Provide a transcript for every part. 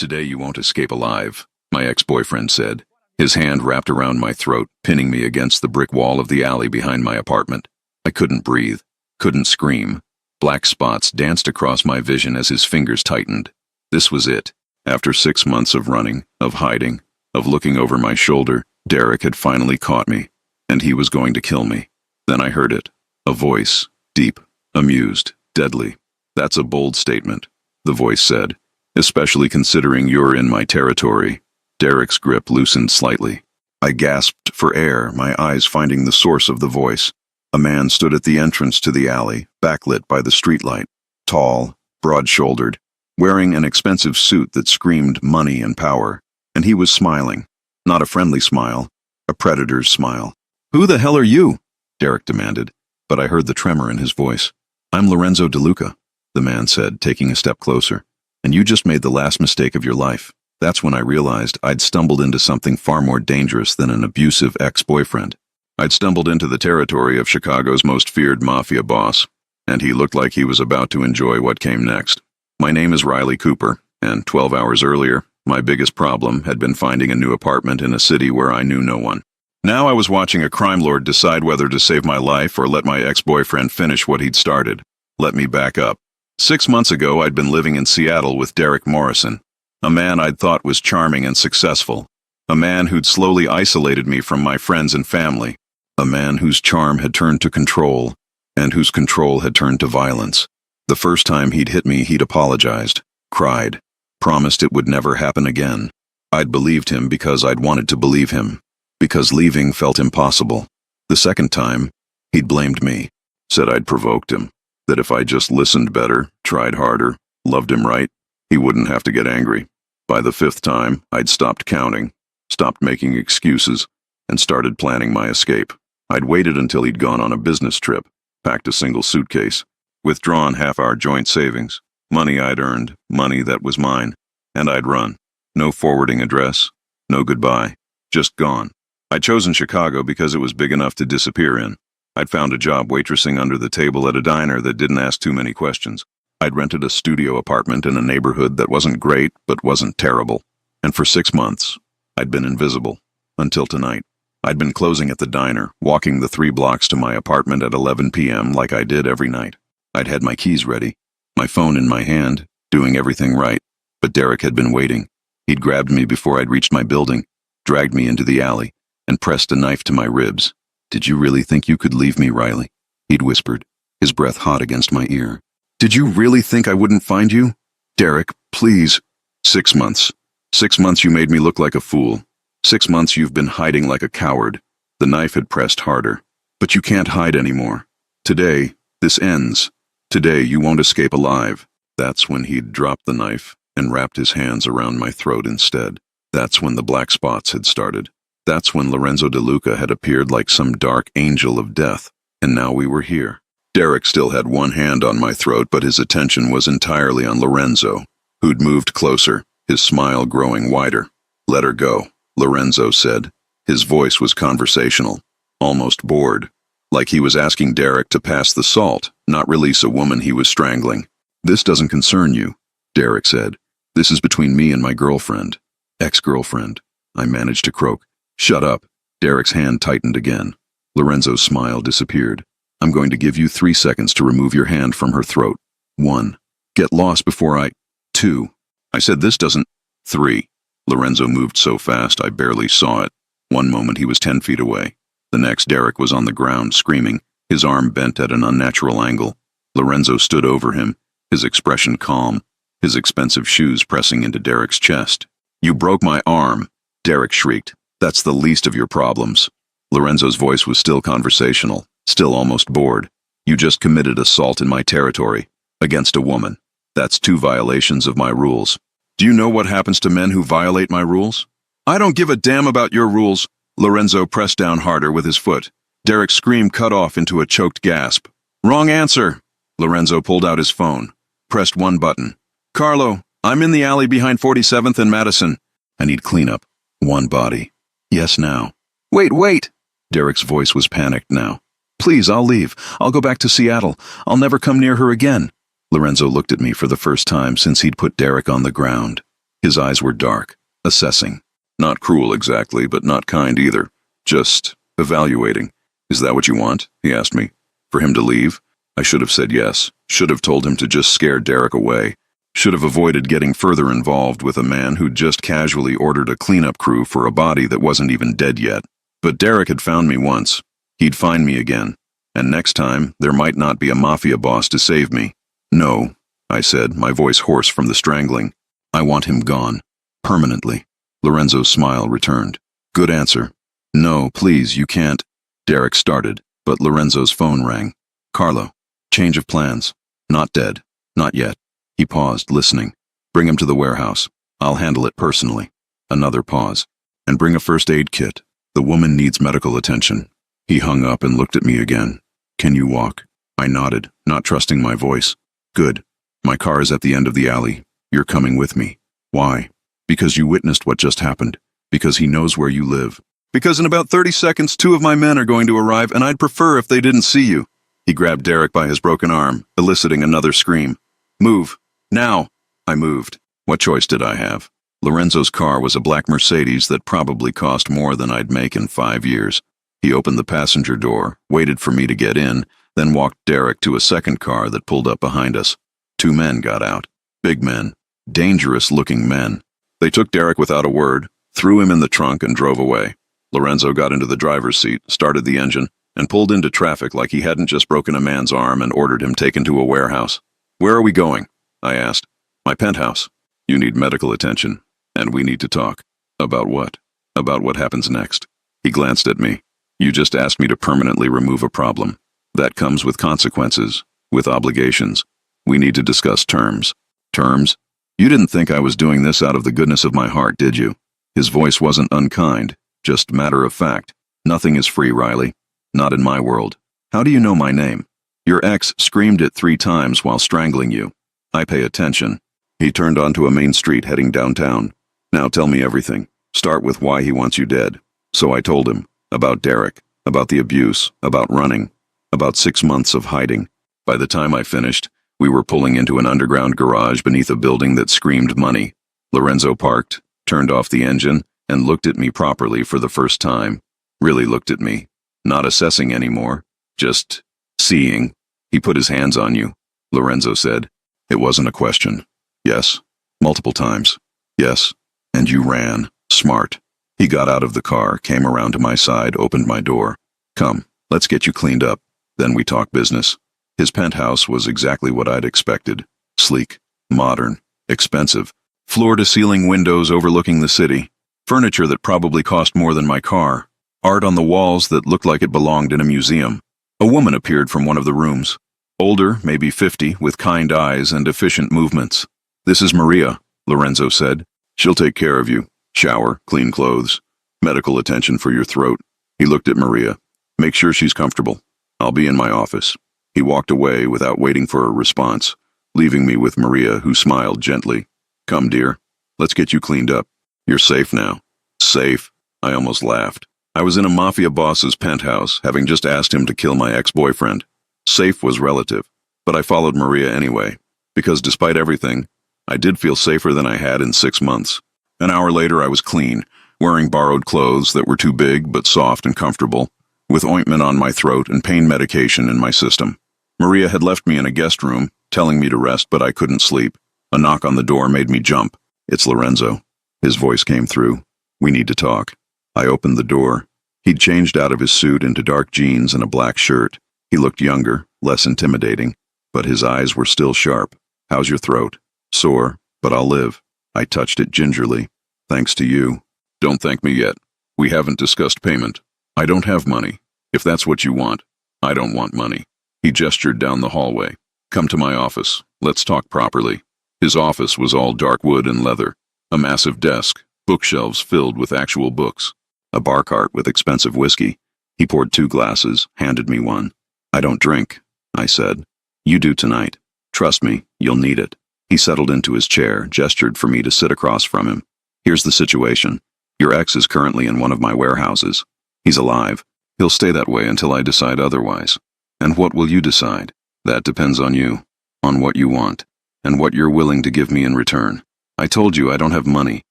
Today you won't escape alive, my ex-boyfriend said, his hand wrapped around my throat, pinning me against the brick wall of the alley behind my apartment. I couldn't breathe, couldn't scream. Black spots danced across my vision as his fingers tightened. This was it. After 6 months of running, of hiding, of looking over my shoulder, Derek had finally caught me, and he was going to kill me. Then I heard it. A voice, deep, amused, deadly. That's a bold statement, the voice said, especially considering you're in my territory. Derek's grip loosened slightly. I gasped for air, my eyes finding the source of the voice. A man stood at the entrance to the alley, backlit by the streetlight. Tall, broad-shouldered, wearing an expensive suit that screamed money and power. And he was smiling. Not a friendly smile, a predator's smile. "Who the hell are you?" Derek demanded, but I heard the tremor in his voice. "I'm Lorenzo DeLuca," the man said, taking a step closer. "And you just made the last mistake of your life." That's when I realized I'd stumbled into something far more dangerous than an abusive ex-boyfriend. I'd stumbled into the territory of Chicago's most feared mafia boss, and he looked like he was about to enjoy what came next. My name is Riley Cooper, and 12 hours earlier, my biggest problem had been finding a new apartment in a city where I knew no one. Now I was watching a crime lord decide whether to save my life or let my ex-boyfriend finish what he'd started. Let me back up. 6 months ago, I'd been living in Seattle with Derek Morrison, a man I'd thought was charming and successful, a man who'd slowly isolated me from my friends and family, a man whose charm had turned to control, and whose control had turned to violence. The first time he'd hit me, he'd apologized, cried, promised it would never happen again. I'd believed him because I'd wanted to believe him, because leaving felt impossible. The second time, he'd blamed me, said I'd provoked him, that if I just listened better, tried harder, loved him right, he wouldn't have to get angry. By the fifth time, I'd stopped counting, stopped making excuses, and started planning my escape. I'd waited until he'd gone on a business trip, packed a single suitcase, withdrawn half our joint savings, money I'd earned, money that was mine, and I'd run. No forwarding address, no goodbye, just gone. I'd chosen Chicago because it was big enough to disappear in. I'd found a job waitressing under the table at a diner that didn't ask too many questions. I'd rented a studio apartment in a neighborhood that wasn't great but wasn't terrible. And for 6 months, I'd been invisible. Until tonight. I'd been closing at the diner, walking the 3 blocks to my apartment at 11 p.m. like I did every night. I'd had my keys ready, my phone in my hand, doing everything right. But Derek had been waiting. He'd grabbed me before I'd reached my building, dragged me into the alley, and pressed a knife to my ribs. "Did you really think you could leave me, Riley?" He'd whispered, his breath hot against my ear. "Did you really think I wouldn't find you? Derek, please." 6 months. 6 months you made me look like a fool. 6 months you've been hiding like a coward. The knife had pressed harder. But you can't hide anymore. Today, this ends. Today you won't escape alive. That's when he'd dropped the knife and wrapped his hands around my throat instead. That's when the black spots had started. That's when Lorenzo DeLuca had appeared like some dark angel of death. And now we were here. Derek still had one hand on my throat, but his attention was entirely on Lorenzo, who'd moved closer, his smile growing wider. "Let her go," Lorenzo said. His voice was conversational, almost bored, like he was asking Derek to pass the salt, not release a woman he was strangling. "This doesn't concern you," Derek said. "This is between me and my girlfriend." "Ex-girlfriend," I managed to croak. "Shut up." Derek's hand tightened again. Lorenzo's smile disappeared. "I'm going to give you 3 seconds to remove your hand from her throat. 1. Get lost before I... 2. I said this doesn't... 3. Lorenzo moved so fast I barely saw it. One moment he was 10 feet away. The next Derek was on the ground screaming, his arm bent at an unnatural angle. Lorenzo stood over him, his expression calm, his expensive shoes pressing into Derek's chest. "You broke my arm," Derek shrieked. "That's the least of your problems." Lorenzo's voice was still conversational, still almost bored. "You just committed assault in my territory, against a woman. That's 2 violations of my rules. Do you know what happens to men who violate my rules?" "I don't give a damn about your rules." Lorenzo pressed down harder with his foot. Derek's scream cut off into a choked gasp. "Wrong answer." Lorenzo pulled out his phone, pressed one button. "Carlo, I'm in the alley behind 47th and Madison. I need cleanup. 1 body. Yes, now." Wait. Derek's voice was panicked now. "Please, I'll leave. I'll go back to Seattle. I'll never come near her again." Lorenzo looked at me for the first time since he'd put Derek on the ground. His eyes were dark, assessing. Not cruel exactly, but not kind either. Just evaluating. Is that what you want? He asked me. For him to leave? I should have said yes. Should have told him to just scare Derek away. Should have avoided getting further involved with a man who'd just casually ordered a cleanup crew for a body that wasn't even dead yet. But Derek had found me once. He'd find me again. And next time, there might not be a Mafia boss to save me. No, I said, my voice hoarse from the strangling. I want him gone. Permanently. Lorenzo's smile returned. Good answer. No, please, you can't. Derek started, but Lorenzo's phone rang. Carlo. Change of plans. Not dead. Not yet. He paused, listening. Bring him to the warehouse. I'll handle it personally. Another pause. And bring a first aid kit. The woman needs medical attention. He hung up and looked at me again. Can you walk? I nodded, not trusting my voice. Good. My car is at the end of the alley. You're coming with me. Why? Because you witnessed what just happened. Because he knows where you live. Because in about 30 seconds, 2 of my men are going to arrive, and I'd prefer if they didn't see you. He grabbed Derek by his broken arm, eliciting another scream. Move. Now. I moved. What choice did I have? Lorenzo's car was a black Mercedes that probably cost more than I'd make in 5 years. He opened the passenger door, waited for me to get in, then walked Derek to a second car that pulled up behind us. 2 men got out. Big men. Dangerous-looking men. They took Derek without a word, threw him in the trunk, and drove away. Lorenzo got into the driver's seat, started the engine, and pulled into traffic like he hadn't just broken a man's arm and ordered him taken to a warehouse. Where are we going? I asked. My penthouse. You need medical attention, and we need to talk. About what? About what happens next. He glanced at me. You just asked me to permanently remove a problem. That comes with consequences, with obligations. We need to discuss terms. Terms? You didn't think I was doing this out of the goodness of my heart, did you? His voice wasn't unkind, just matter of fact. Nothing is free, Riley. Not in my world. How do you know my name? Your ex screamed it 3 times while strangling you. I pay attention. He turned onto a main street heading downtown. Now tell me everything. Start with why he wants you dead. So I told him. About Derek. About the abuse. About running. About 6 months of hiding. By the time I finished, we were pulling into an underground garage beneath a building that screamed money. Lorenzo parked, turned off the engine, and looked at me properly for the first time. Really looked at me. Not assessing anymore. Just seeing. He put his hands on you, Lorenzo said. It wasn't a question. Yes. Multiple times. Yes. And you ran. Smart. He got out of the car, came around to my side, opened my door. Come, let's get you cleaned up. Then we talk business. His penthouse was exactly what I'd expected. Sleek, modern, expensive. Floor-to-ceiling windows overlooking the city. Furniture that probably cost more than my car. Art on the walls that looked like it belonged in a museum. A woman appeared from one of the rooms. Older, maybe 50, with kind eyes and efficient movements. This is Maria, Lorenzo said. She'll take care of you. Shower, clean clothes, medical attention for your throat. He looked at Maria. Make sure she's comfortable. I'll be in my office. He walked away without waiting for a response, leaving me with Maria, who smiled gently. Come, dear. Let's get you cleaned up. You're safe now. Safe? I almost laughed. I was in a Mafia boss's penthouse, having just asked him to kill my ex-boyfriend. Safe was relative, but I followed Maria anyway, because despite everything, I did feel safer than I had in 6 months. An hour later, I was clean, wearing borrowed clothes that were too big but soft and comfortable, with ointment on my throat and pain medication in my system. Maria had left me in a guest room, telling me to rest, but I couldn't sleep. A knock on the door made me jump. It's Lorenzo. His voice came through. We need to talk. I opened the door. He'd changed out of his suit into dark jeans and a black shirt. He looked younger, less intimidating, but his eyes were still sharp. How's your throat? Sore, but I'll live. I touched it gingerly. Thanks to you. Don't thank me yet. We haven't discussed payment. I don't have money. If that's what you want. I don't want money. He gestured down the hallway. Come to my office. Let's talk properly. His office was all dark wood and leather. A massive desk, bookshelves filled with actual books. A bar cart with expensive whiskey. He poured 2 glasses, handed me one. I don't drink, I said. You do tonight. Trust me, you'll need it. He settled into his chair, gestured for me to sit across from him. Here's the situation. Your ex is currently in one of my warehouses. He's alive. He'll stay that way until I decide otherwise. And what will you decide? That depends on you, on what you want, and what you're willing to give me in return. I I told you I don't have money.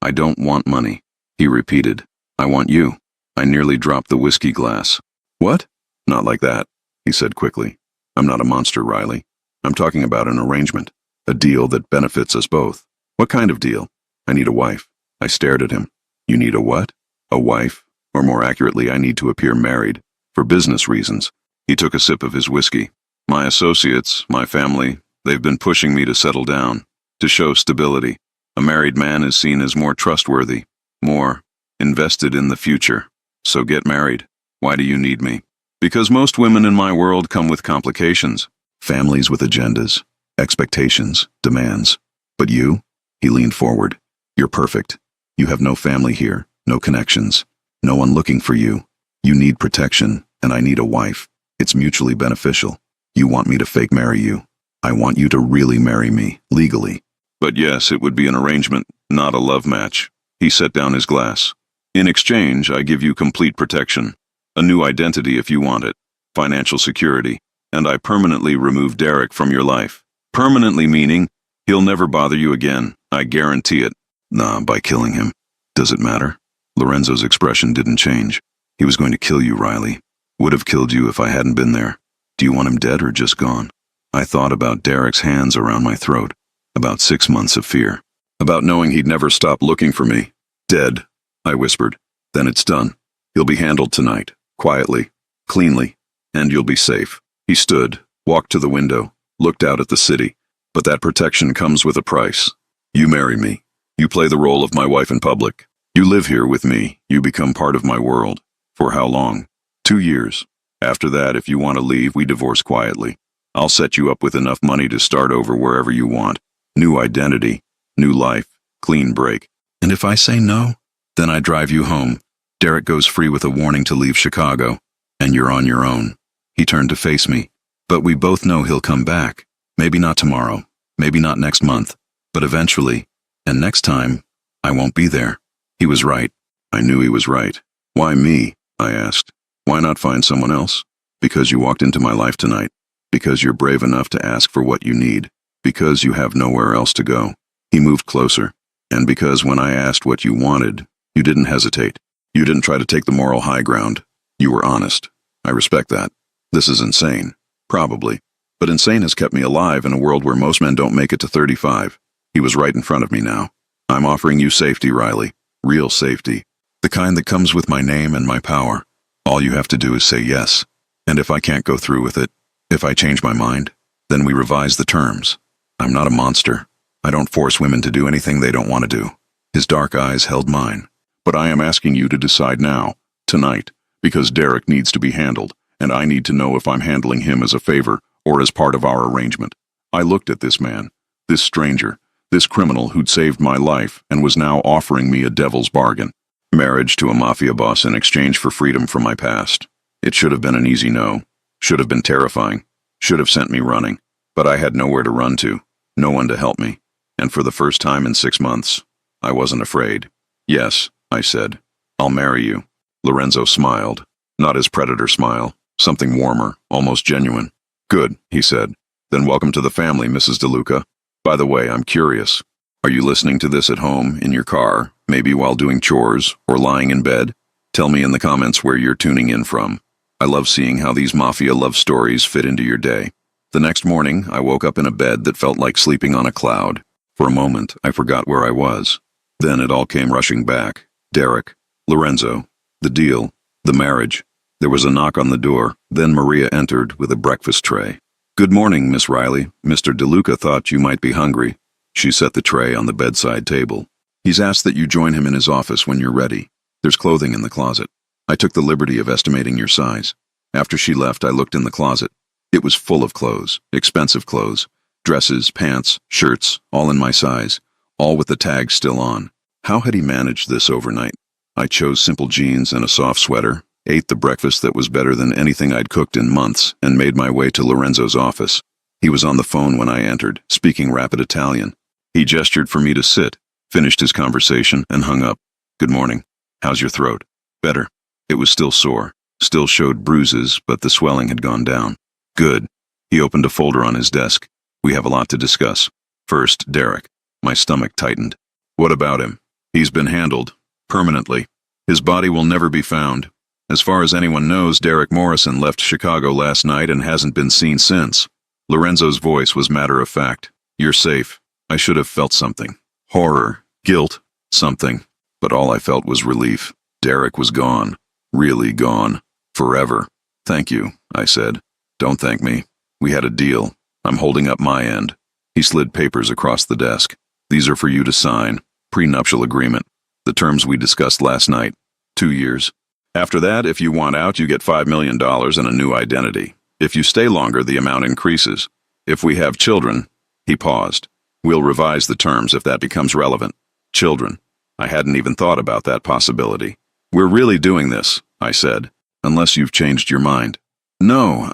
I don't want money. He repeated. I want you. I nearly dropped the whiskey glass. What? Not like that, he said quickly. I'm not a monster, Riley. I'm talking about an arrangement. A deal that benefits us both. What kind of deal? I need a wife. I stared at him. You need a what? A wife? Or more accurately, I need to appear married. For business reasons. He took a sip of his whiskey. My associates, my family, they've been pushing me to settle down. To show stability. A married man is seen as more trustworthy. More invested in the future. So get married. Why do you need me? Because most women in my world come with complications. Families with agendas, expectations, demands. But you? He leaned forward. You're perfect. You have no family here, no connections, no one looking for you. You need protection, and I need a wife. It's mutually beneficial. You want me to fake marry you. I want you to really marry me, legally. But yes, it would be an arrangement, not a love match. He set down his glass. In exchange, I give you complete protection. A new identity if you want it. Financial security. And I permanently remove Derek from your life. Permanently meaning, he'll never bother you again. I guarantee it. Nah, by killing him. Does it matter? Lorenzo's expression didn't change. He was going to kill you, Riley. Would have killed you if I hadn't been there. Do you want him dead or just gone? I thought about Derek's hands around my throat. About 6 months of fear. About knowing he'd never stop looking for me. Dead, I whispered. Then it's done. He'll be handled tonight. Quietly. Cleanly. And you'll be safe. He stood, walked to the window, looked out at the city. But that protection comes with a price. You marry me. You play the role of my wife in public. You live here with me. You become part of my world. For how long? 2 years. After that, if you want to leave, we divorce quietly. I'll set you up with enough money to start over wherever you want. New identity, new life, clean break. And if I say no, then I drive you home. Derek goes free with a warning to leave Chicago. And you're on your own. He turned to face me. But we both know he'll come back. Maybe not tomorrow. Maybe not next month. But eventually. And next time, I won't be there. He was right. I knew he was right. Why me? I asked. Why not find someone else? Because you walked into my life tonight. Because you're brave enough to ask for what you need. Because you have nowhere else to go. He moved closer. And because when I asked what you wanted, you didn't hesitate. You didn't try to take the moral high ground. You were honest. I respect that. This is insane. Probably. But insane has kept me alive in a world where most men don't make it to 35. He was right in front of me now. I'm offering you safety, Riley. Real safety. The kind that comes with my name and my power. All you have to do is say yes. And if I can't go through with it, if I change my mind, then we revise the terms. I'm not a monster. I don't force women to do anything they don't want to do. His dark eyes held mine. But I am asking you to decide now, tonight, because Derek needs to be handled, and I need to know if I'm handling him as a favor or as part of our arrangement. I looked at this man, this stranger, this criminal who'd saved my life and was now offering me a devil's bargain. Marriage to a mafia boss in exchange for freedom from my past. It should have been an easy no. Should have been terrifying. Should have sent me running. But I had nowhere to run to. No one to help me. And for the first time in 6 months, I wasn't afraid. Yes, I said. I'll marry you. Lorenzo smiled. Not his predator smile. Something warmer, almost genuine. Good, he said. Then welcome to the family, Mrs. DeLuca. By the way, I'm curious. Are you listening to this at home, in your car, maybe while doing chores, or lying in bed? Tell me in the comments where you're tuning in from. I love seeing how these mafia love stories fit into your day. The next morning, I woke up in a bed that felt like sleeping on a cloud. For a moment, I forgot where I was. Then it all came rushing back. Derek, Lorenzo, the deal, the marriage. There was a knock on the door. Then Maria entered with a breakfast tray. Good morning, Miss Riley. Mr. DeLuca thought you might be hungry. She set the tray on the bedside table. He's asked that you join him in his office when you're ready. There's clothing in the closet. I took the liberty of estimating your size. After she left, I looked in the closet. It was full of clothes, expensive clothes. Dresses, pants, shirts, all in my size, all with the tags still on. How had he managed this overnight? I chose simple jeans and a soft sweater, ate the breakfast that was better than anything I'd cooked in months, and made my way to Lorenzo's office. He was on the phone when I entered, speaking rapid Italian. He gestured for me to sit, finished his conversation, and hung up. Good morning. How's your throat? Better. It was still sore, still showed bruises, but the swelling had gone down. Good. He opened a folder on his desk. We have a lot to discuss. First, Derek. My stomach tightened. What about him? He's been handled. Permanently. His body will never be found. As far as anyone knows, Derek Morrison left Chicago last night and hasn't been seen since. Lorenzo's voice was matter of fact. You're safe. I should have felt something. Horror. Guilt. Something. But all I felt was relief. Derek was gone. Really gone. Forever. Thank you, I said. Don't thank me. We had a deal. I'm holding up my end. He slid papers across the desk. These are for you to sign. Prenuptial agreement. The terms we discussed last night. 2 years. After that, if you want out, you get $5 million and a new identity. If you stay longer, the amount increases. If we have children, he paused. We'll revise the terms if that becomes relevant. Children. I hadn't even thought about that possibility. We're really doing this, I said, unless you've changed your mind. No,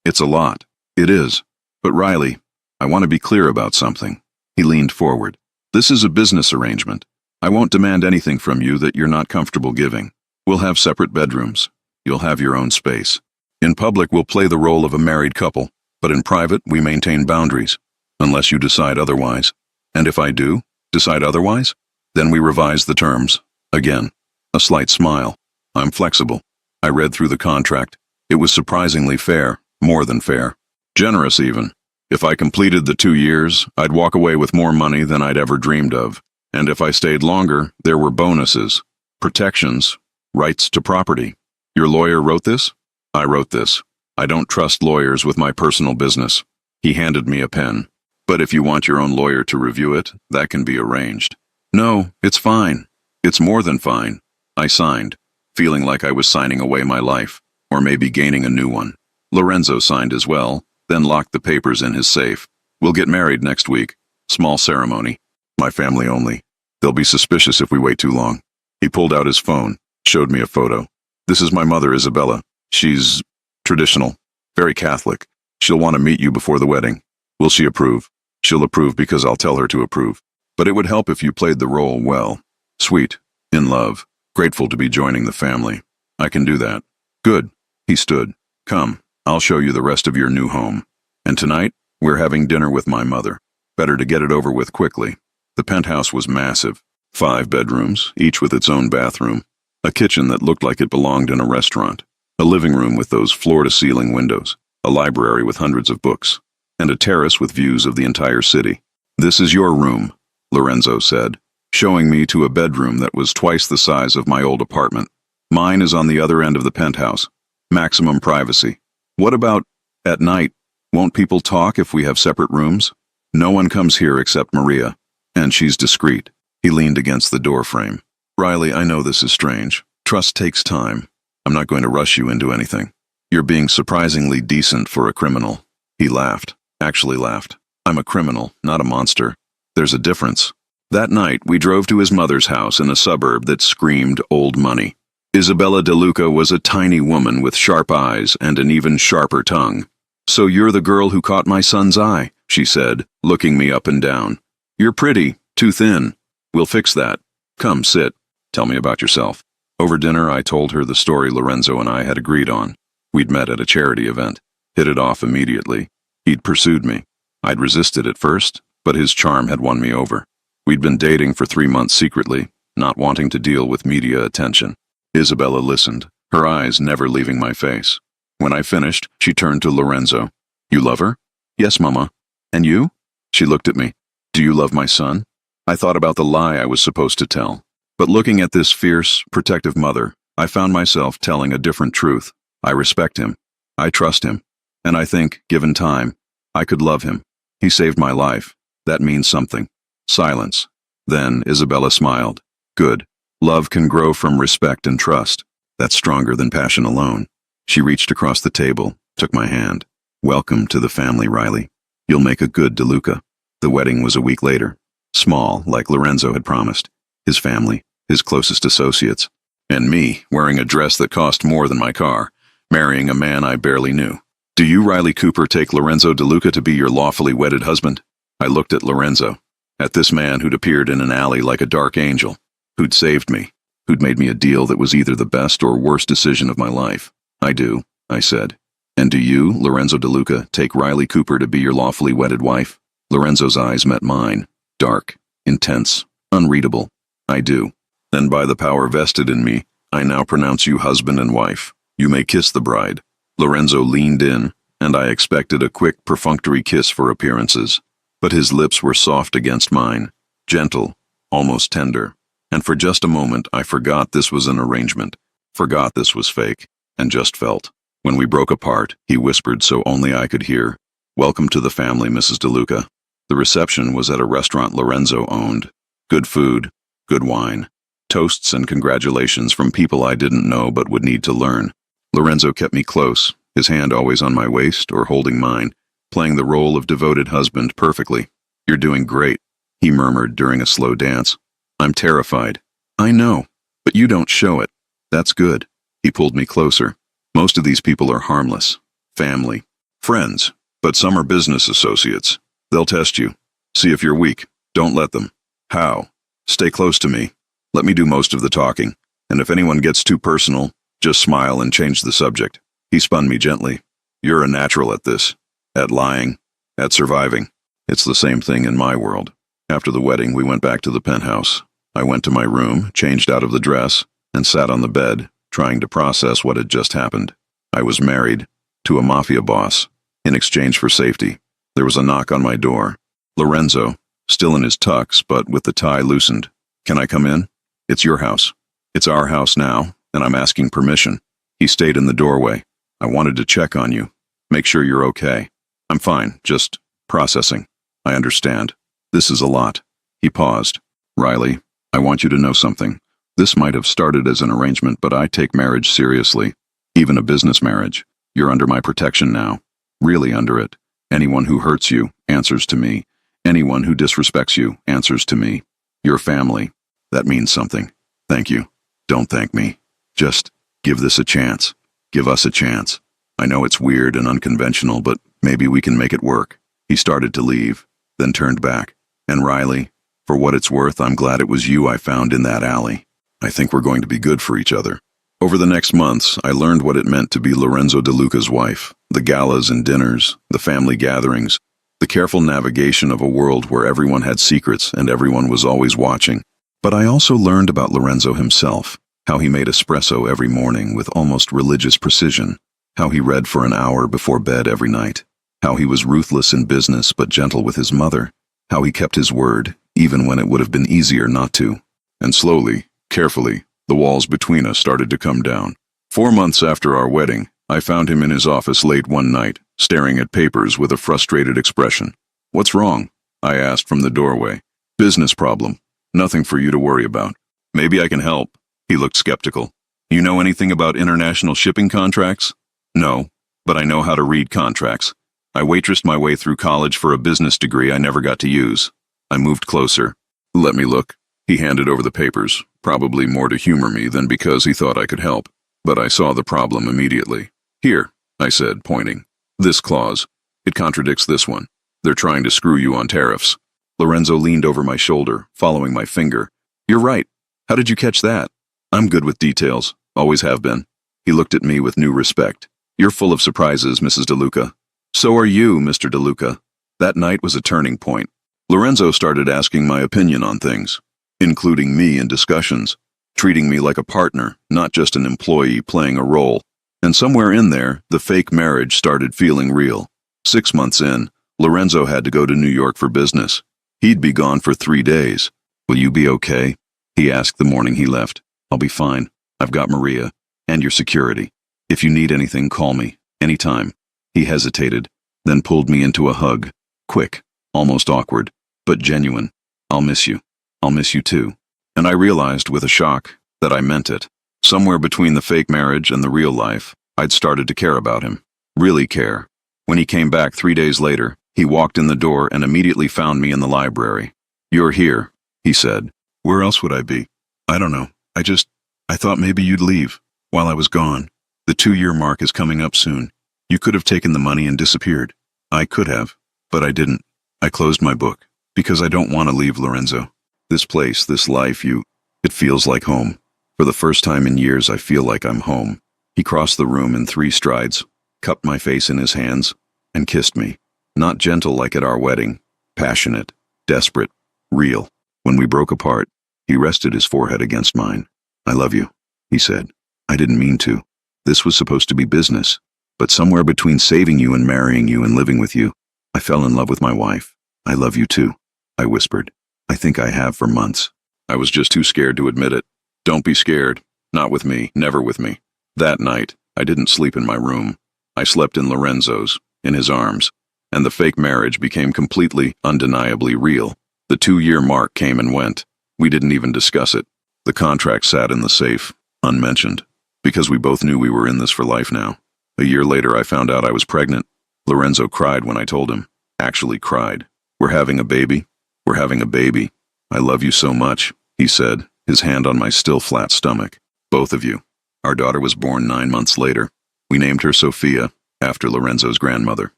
it's a lot. It is. But Riley, I want to be clear about something. He leaned forward. This is a business arrangement. I won't demand anything from you that you're not comfortable giving. We'll have separate bedrooms. You'll have your own space. In public, we'll play the role of a married couple, but in private, we maintain boundaries, unless you decide otherwise. And if I do decide otherwise, then we revise the terms. Again, a slight smile. I'm flexible. I read through the contract. It was surprisingly fair, more than fair. Generous even. If I completed the 2 years, I'd walk away with more money than I'd ever dreamed of. And if I stayed longer, there were bonuses, protections, rights to property. Your lawyer wrote this? I wrote this. I don't trust lawyers with my personal business. He handed me a pen. But if you want your own lawyer to review it, that can be arranged. No, it's fine. It's more than fine. I signed, feeling like I was signing away my life, or maybe gaining a new one. Lorenzo signed as well, then locked the papers in his safe. We'll get married next week. Small ceremony. My family only. They'll be suspicious if we wait too long. He pulled out his phone, showed me a photo. This is my mother, Isabella. She's traditional, very Catholic. She'll want to meet you before the wedding. Will she approve? She'll approve because I'll tell her to approve. But it would help if you played the role well. Sweet, in love, grateful to be joining the family. I can do that. Good. He stood. Come, I'll show you the rest of your new home. And tonight, we're having dinner with my mother. Better to get it over with quickly. The penthouse was massive. 5 bedrooms, each with its own bathroom. A kitchen that looked like it belonged in a restaurant. A living room with those floor-to-ceiling windows. A library with hundreds of books. And a terrace with views of the entire city. This is your room, Lorenzo said, showing me to a bedroom that was twice the size of my old apartment. Mine is on the other end of the penthouse. Maximum privacy. What about, at night, won't people talk if we have separate rooms? No one comes here except Maria, and she's discreet. He leaned against the door frame. Riley, I know this is strange. Trust takes time. I'm not going to rush you into anything. You're being surprisingly decent for a criminal. He laughed. Actually laughed. I'm a criminal, not a monster. There's a difference. That night, we drove to his mother's house in a suburb that screamed old money. Isabella DeLuca was a tiny woman with sharp eyes and an even sharper tongue. So you're the girl who caught my son's eye, she said, looking me up and down. You're pretty, too thin. We'll fix that. Come, sit. Tell me about yourself. Over dinner, I told her the story Lorenzo and I had agreed on. We'd met at a charity event. Hit it off immediately. He'd pursued me. I'd resisted at first, but his charm had won me over. We'd been dating for 3 months secretly, not wanting to deal with media attention. Isabella listened, her eyes never leaving my face. When I finished, she turned to Lorenzo. You love her? Yes, Mama. And you? She looked at me. Do you love my son? I thought about the lie I was supposed to tell. But looking at this fierce, protective mother, I found myself telling a different truth. I respect him. I trust him. And I think, given time, I could love him. He saved my life. That means something. Silence. Then Isabella smiled. Good. Love can grow from respect and trust. That's stronger than passion alone. She reached across the table, took my hand. Welcome to the family, Riley. You'll make a good DeLuca. The wedding was a week later. Small, like Lorenzo had promised. His family, his closest associates. And me, wearing a dress that cost more than my car, marrying a man I barely knew. Do you, Riley Cooper, take Lorenzo DeLuca to be your lawfully wedded husband? I looked at Lorenzo, at this man who'd appeared in an alley like a dark angel, who'd saved me, who'd made me a deal that was either the best or worst decision of my life. I do, I said. And do you, Lorenzo DeLuca, take Riley Cooper to be your lawfully wedded wife? Lorenzo's eyes met mine, Dark, intense, unreadable. I do. Then by the power vested in me, I now pronounce you husband and wife. You may kiss the bride. Lorenzo leaned in, and I expected a quick, perfunctory kiss for appearances. But his lips were soft against mine, gentle, almost tender. And for just a moment, I forgot this was an arrangement, forgot this was fake, and just felt. When we broke apart, he whispered so only I could hear, "Welcome to the family, Mrs. DeLuca." The reception was at a restaurant Lorenzo owned. Good food, good wine, toasts and congratulations from people I didn't know but would need to learn. Lorenzo kept me close, his hand always on my waist or holding mine, playing the role of devoted husband perfectly. "You're doing great," he murmured during a slow dance. "I'm terrified." "I know, but you don't show it. That's good." He pulled me closer. "Most of these people are harmless. Family. Friends. But some are business associates. They'll test you. See if you're weak. Don't let them." "How?" "Stay close to me. Let me do most of the talking. And if anyone gets too personal, just smile and change the subject." He spun me gently. "You're a natural at this. At lying. At surviving. It's the same thing in my world." After the wedding, we went back to the penthouse. I went to my room, changed out of the dress, and sat on the bed, trying to process what had just happened. I was married to a Mafia boss, in exchange for safety. There was a knock on my door. Lorenzo, still in his tux, but with the tie loosened. "Can I come in?" "It's your house." "It's our house now, and I'm asking permission." He stayed in the doorway. "I wanted to check on you. Make sure you're okay." "I'm fine, just processing." "I understand. This is a lot." He paused. "Riley, I want you to know something. This might have started as an arrangement, but I take marriage seriously. Even a business marriage. You're under my protection now. Really under it. Anyone who hurts you answers to me. Anyone who disrespects you answers to me. Your family. That means something. Thank you. Don't thank me. Just give this a chance. Give us a chance. I know it's weird and unconventional, but maybe we can make it work." He started to leave, then turned back. "And Riley, for what it's worth, I'm glad it was you I found in that alley. I think we're going to be good for each other." Over the next months, I learned what it meant to be Lorenzo DeLuca's wife. The galas and dinners, the family gatherings, the careful navigation of a world where everyone had secrets and everyone was always watching. But I also learned about Lorenzo himself, how he made espresso every morning with almost religious precision, how he read for an hour before bed every night, how he was ruthless in business but gentle with his mother, how he kept his word, even when it would have been easier not to. And slowly, carefully, the walls between us started to come down. 4 months after our wedding, I found him in his office late one night, staring at papers with a frustrated expression. "What's wrong?" I asked from the doorway. "Business problem. Nothing for you to worry about." "Maybe I can help." He looked skeptical. "You know anything about international shipping contracts?" "No, but I know how to read contracts. I waitressed my way through college for a business degree I never got to use." I moved closer. "Let me look." He handed over the papers, probably more to humor me than because he thought I could help. But I saw the problem immediately. "Here," I said, pointing. "This clause. It contradicts this one. They're trying to screw you on tariffs." Lorenzo leaned over my shoulder, following my finger. "You're right. How did you catch that?" "I'm good with details. Always have been." He looked at me with new respect. "You're full of surprises, Mrs. DeLuca." "So are you, Mr. DeLuca." That night was a turning point. Lorenzo started asking my opinion on things, including me in discussions, treating me like a partner, not just an employee playing a role. And somewhere in there, the fake marriage started feeling real. 6 months in, Lorenzo had to go to New York for business. He'd be gone for 3 days. "Will you be okay?" he asked the morning he left. "I'll be fine. I've got Maria, and your security. If you need anything, call me, anytime." He hesitated, then pulled me into a hug. Quick, almost awkward, but genuine. "I'll miss you. I'll miss you too." And I realized with a shock that I meant it. Somewhere between the fake marriage and the real life, I'd started to care about him. Really care. When he came back 3 days later, he walked in the door and immediately found me in the library. "You're here," he said. "Where else would I be?" "I don't know. I thought maybe you'd leave while I was gone. The 2-year mark is coming up soon. You could have taken the money and disappeared." "I could have, but I didn't. I closed my book, because I don't want to leave, Lorenzo. This place, this life, it feels like home. For the first time in years, I feel like I'm home." He crossed the room in 3 strides, cupped my face in his hands, and kissed me. Not gentle like at our wedding, passionate, desperate, Real. When we broke apart, he rested his forehead against mine. I love you, he said. I didn't mean to. This was supposed to be business. But somewhere between saving you and marrying you and living with you, I fell in love with my wife. I love you too, I whispered. I think I have for months. I was just too scared to admit it. Don't be scared. Not with me, never with me. That night, I didn't sleep in my room. I slept in Lorenzo's, in his arms, and the fake marriage became completely, undeniably real. The 2-year mark came and went. We didn't even discuss it. The contract sat in the safe, unmentioned, because we both knew we were in this for life now. A year later, I found out I was pregnant. Lorenzo cried when I told him. Actually cried. We're having a baby. We're having a baby. I love you so much, he said, his hand on my still flat stomach. Both of you. Our daughter was born 9 months later. We named her Sophia, after Lorenzo's grandmother.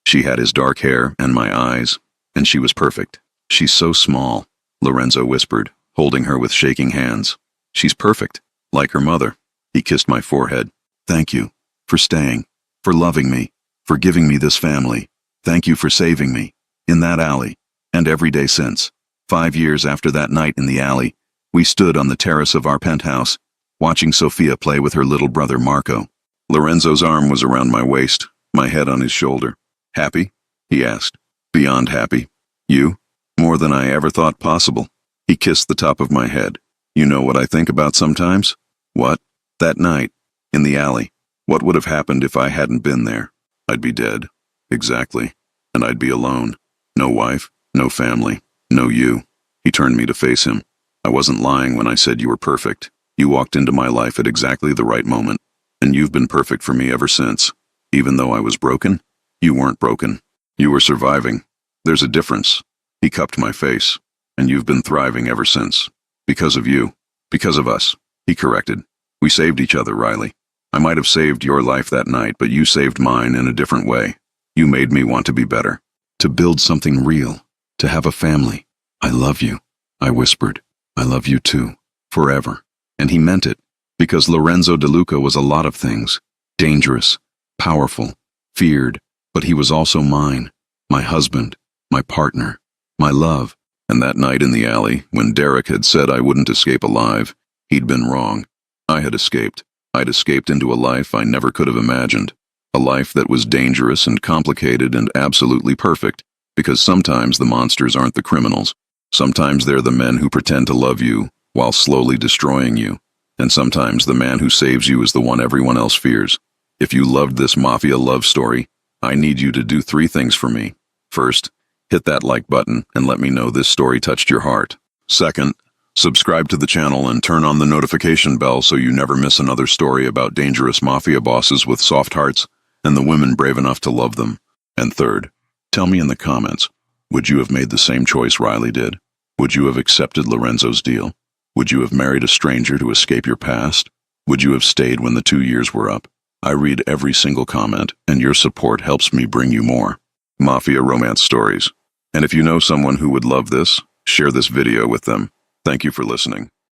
She had his dark hair and my eyes, and she was perfect. She's so small, Lorenzo whispered, holding her with shaking hands. She's perfect, like her mother. He kissed my forehead. Thank you, for staying, for loving me, for giving me this family. Thank you for saving me, in that alley, and every day since. 5 years after that night in the alley, we stood on the terrace of our penthouse, watching Sophia play with her little brother Marco. Lorenzo's arm was around my waist, my head on his shoulder. Happy? He asked. Beyond happy. You? More than I ever thought possible. He kissed the top of my head. You know what I think about sometimes? What? That night, in the alley. What would have happened if I hadn't been there? I'd be dead. Exactly. And I'd be alone. No wife, no family, no you. He turned me to face him. I wasn't lying when I said you were perfect. You walked into my life at exactly the right moment, and you've been perfect for me ever since. Even though I was broken, you weren't broken. You were surviving. There's a difference. He cupped my face. And you've been thriving ever since. Because of you. Because of us. He corrected. We saved each other, Riley. I might have saved your life that night, but you saved mine in a different way. You made me want to be better. To build something real. To have a family. I love you. I whispered. I love you too. Forever. And he meant it. Because Lorenzo De Luca was a lot of things. Dangerous. Powerful. Feared. But he was also mine. My husband. My partner. My love. And that night in the alley, when Derek had said I wouldn't escape alive, he'd been wrong. I had escaped. I'd escaped into a life I never could have imagined. A life that was dangerous and complicated and absolutely perfect, because sometimes the monsters aren't the criminals. Sometimes they're the men who pretend to love you while slowly destroying you. And sometimes the man who saves you is the one everyone else fears. If you loved this Mafia love story, I need you to do 3 things for me. First, hit that like button and let me know this story touched your heart. Second, subscribe to the channel and turn on the notification bell so you never miss another story about dangerous Mafia bosses with soft hearts and the women brave enough to love them. And third, tell me in the comments, would you have made the same choice Riley did? Would you have accepted Lorenzo's deal? Would you have married a stranger to escape your past? Would you have stayed when the 2 years were up? I read every single comment, and your support helps me bring you more Mafia romance stories. And if you know someone who would love this, share this video with them. Thank you for listening.